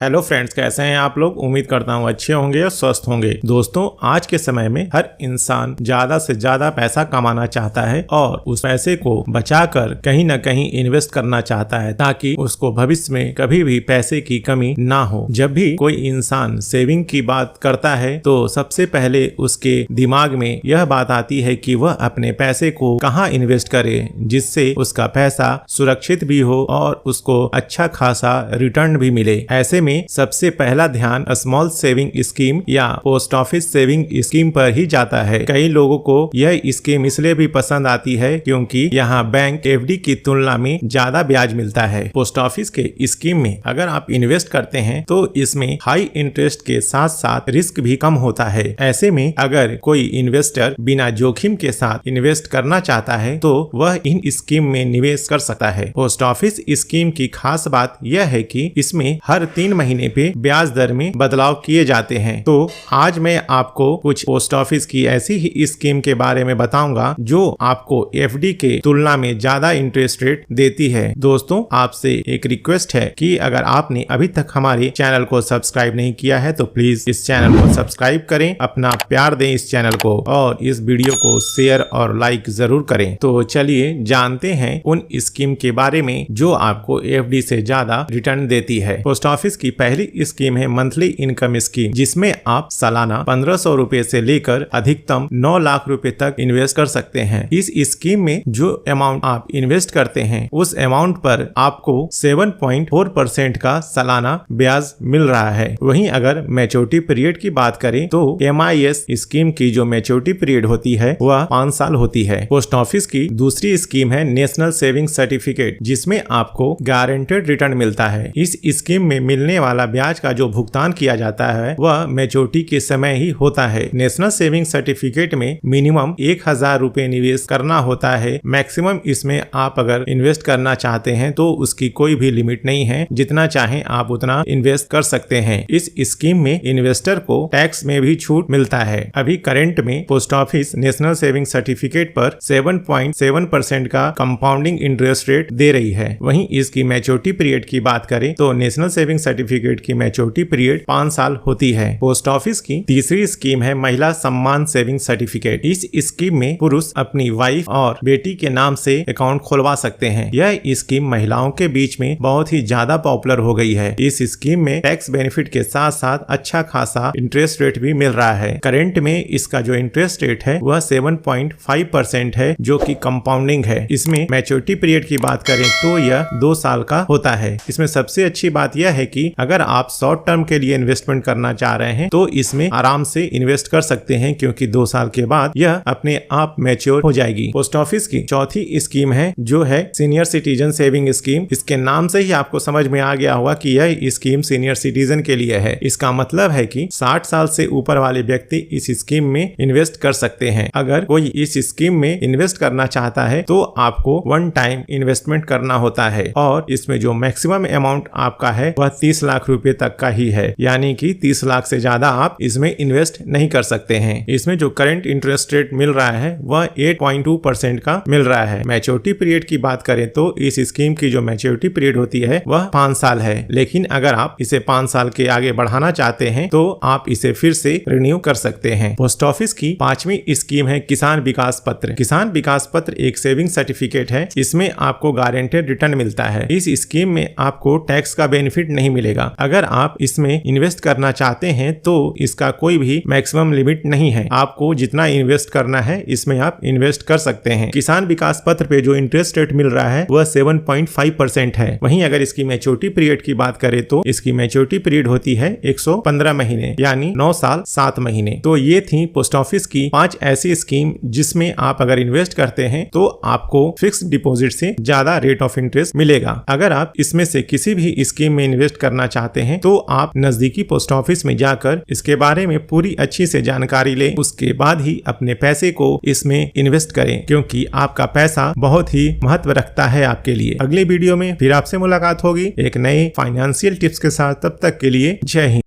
Hello friends, कैसे हैं आप लोग। उम्मीद करता हूँ अच्छे होंगे और स्वस्थ होंगे। दोस्तों, आज के समय में हर इंसान ज्यादा से ज्यादा पैसा कमाना चाहता है और उस पैसे को बचाकर कहीं न कहीं इन्वेस्ट करना चाहता है ताकि उसको भविष्य में कभी भी पैसे की कमी ना हो। जब भी कोई इंसान सेविंग की बात करता है तो सबसे पहले उसके दिमाग में यह बात आती है कि वह अपने पैसे को कहाँ इन्वेस्ट करे जिससे उसका पैसा सुरक्षित भी हो और उसको अच्छा खासा रिटर्न भी मिले। ऐसे में सबसे पहला ध्यान स्मॉल सेविंग स्कीम या पोस्ट ऑफिस सेविंग स्कीम पर ही जाता है। कई लोगों को यह स्कीम इसलिए भी पसंद आती है क्योंकि यहाँ बैंक एफडी की तुलना में ज्यादा ब्याज मिलता है। पोस्ट ऑफिस के स्कीम में अगर आप इन्वेस्ट करते हैं तो इसमें हाई इंटरेस्ट के साथ साथ रिस्क भी कम होता है। ऐसे में अगर कोई इन्वेस्टर बिना जोखिम के साथ इन्वेस्ट करना चाहता है तो वह इन स्कीम में निवेश कर सकता है। पोस्ट ऑफिस स्कीम की खास बात यह है कि इसमें हर 3 महीने पे ब्याज दर में बदलाव किए जाते हैं। तो आज मैं आपको कुछ पोस्ट ऑफिस की ऐसी ही स्कीम के बारे में बताऊंगा जो आपको एफडी के तुलना में ज्यादा इंटरेस्ट रेट देती है। दोस्तों, आपसे एक रिक्वेस्ट है कि अगर आपने अभी तक हमारे चैनल को सब्सक्राइब नहीं किया है तो प्लीज इस चैनल को सब्सक्राइब करें, अपना प्यार दें इस चैनल को और इस वीडियो को शेयर और लाइक जरूर करें। तो चलिए जानते हैं उन स्कीम के बारे में जो आपको एफडी से ज्यादा रिटर्न देती है। पोस्ट ऑफिस की पहली स्कीम है मंथली इनकम स्कीम, जिसमें आप सालाना 1500 रुपए से लेकर अधिकतम 9 लाख रुपए तक इन्वेस्ट कर सकते हैं। इस स्कीम में जो अमाउंट आप इन्वेस्ट करते हैं उस अमाउंट पर आपको 7.4% का सालाना ब्याज मिल रहा है। वहीं अगर मैच्योरिटी पीरियड की बात करें तो MIS स्कीम की जो मैच्योरिटी पीरियड होती है वह 5 साल होती है। पोस्ट ऑफिस की दूसरी स्कीम है नेशनल सेविंग सर्टिफिकेट, जिसमें आपको गारंटेड रिटर्न मिलता है। इस स्कीम में मिलने वाला ब्याज का जो भुगतान किया जाता है वह मैच्योरिटी के समय ही होता है। नेशनल सेविंग सर्टिफिकेट में मिनिमम 1000 रुपए निवेश करना होता है। मैक्सिमम इसमें आप अगर इन्वेस्ट करना चाहते हैं तो उसकी कोई भी लिमिट नहीं है, जितना चाहें आप उतना इन्वेस्ट कर सकते हैं। इस स्कीम में इन्वेस्टर को टैक्स में भी छूट मिलता है। अभी करंट में post office national saving certificate पर 7.7% का कंपाउंडिंग इंटरेस्ट रेट दे रही है। वहीं इसकी मैच्योरिटी पीरियड की बात करें तो नेशनल सेविंग सर्टिफिकेट की मैच्योरिटी पीरियड 5 साल होती है। पोस्ट ऑफिस की तीसरी स्कीम है महिला सम्मान सेविंग सर्टिफिकेट। इस स्कीम में पुरुष अपनी वाइफ और बेटी के नाम से अकाउंट खुलवा सकते हैं। यह स्कीम महिलाओं के बीच में बहुत ही ज्यादा पॉपुलर हो गई है। इस स्कीम में टैक्स बेनिफिट के साथ साथ अच्छा खासा इंटरेस्ट रेट भी मिल रहा है। करंट में इसका जो इंटरेस्ट रेट है वह 7.5% है, जो कि कंपाउंडिंग है। इसमें मैच्योरिटी पीरियड की बात करें तो यह 2 साल का होता है। इसमें सबसे अच्छी बात यह है कि अगर आप शॉर्ट टर्म के लिए इन्वेस्टमेंट करना चाह रहे हैं तो इसमें आराम से इन्वेस्ट कर सकते हैं क्योंकि 2 साल के बाद यह अपने आप मैच्योर हो जाएगी। पोस्ट ऑफिस की चौथी स्कीम है जो है सीनियर सिटीजन सेविंग स्कीम। इसके नाम से ही आपको समझ में आ गया होगा कि यह स्कीम सीनियर सिटीजन के लिए है। इसका मतलब है कि 60 साल से ऊपर वाले व्यक्ति इस स्कीम में इन्वेस्ट कर सकते हैं। अगर कोई इस स्कीम में इन्वेस्ट करना चाहता है तो आपको 1 टाइम इन्वेस्टमेंट करना होता है और इसमें जो मैक्सिमम अमाउंट आपका है वह 30 लाख रुपए तक का ही है, यानी कि 30 लाख से ज्यादा आप इसमें इन्वेस्ट नहीं कर सकते हैं। इसमें जो करंट इंटरेस्ट रेट मिल रहा है वह 8.2% का मिल रहा है। मैच्योरिटी पीरियड की बात करें तो इस स्कीम की जो मैच्योरिटी पीरियड होती है वह 5 साल है, लेकिन अगर आप इसे 5 साल के आगे बढ़ाना चाहते हैं तो आप इसे फिर से रिन्यू कर सकते हैं। पोस्ट ऑफिस की 5वीं स्कीम है किसान विकास पत्र। किसान विकास पत्र एक सेविंग सर्टिफिकेट है। इसमें आपको गारंटेड रिटर्न मिलता है। इस स्कीम में आपको टैक्स का बेनिफिट नहीं मिलेगा। अगर आप इसमें इन्वेस्ट करना चाहते हैं तो इसका कोई भी मैक्सिमम लिमिट नहीं है। आपको जितना इन्वेस्ट करना है इसमें आप इन्वेस्ट कर सकते हैं। किसान विकास पत्र पे जो इंटरेस्ट रेट मिल रहा है वह 7.5% है। वहीं अगर इसकी मैच्योरिटी पीरियड की बात करें तो इसकी मैच्योरिटी पीरियड होती है 115 महीने, यानी 9 साल 7 महीने। तो ये थी पोस्ट ऑफिस की 5 ऐसी स्कीम जिसमें आप अगर इन्वेस्ट करते हैं तो आपको फिक्स डिपॉजिट से ज्यादा रेट ऑफ इंटरेस्ट मिलेगा। अगर आप इसमें से किसी भी स्कीम में इन्वेस्ट करना चाहते हैं तो आप नजदीकी पोस्ट ऑफिस में जाकर इसके बारे में पूरी अच्छी से जानकारी लें, उसके बाद ही अपने पैसे को इसमें इन्वेस्ट करें क्योंकि आपका पैसा बहुत ही महत्व रखता है आपके लिए। अगले वीडियो में फिर आपसे मुलाकात होगी एक नए फाइनेंशियल टिप्स के साथ। तब तक के लिए जय हिंद।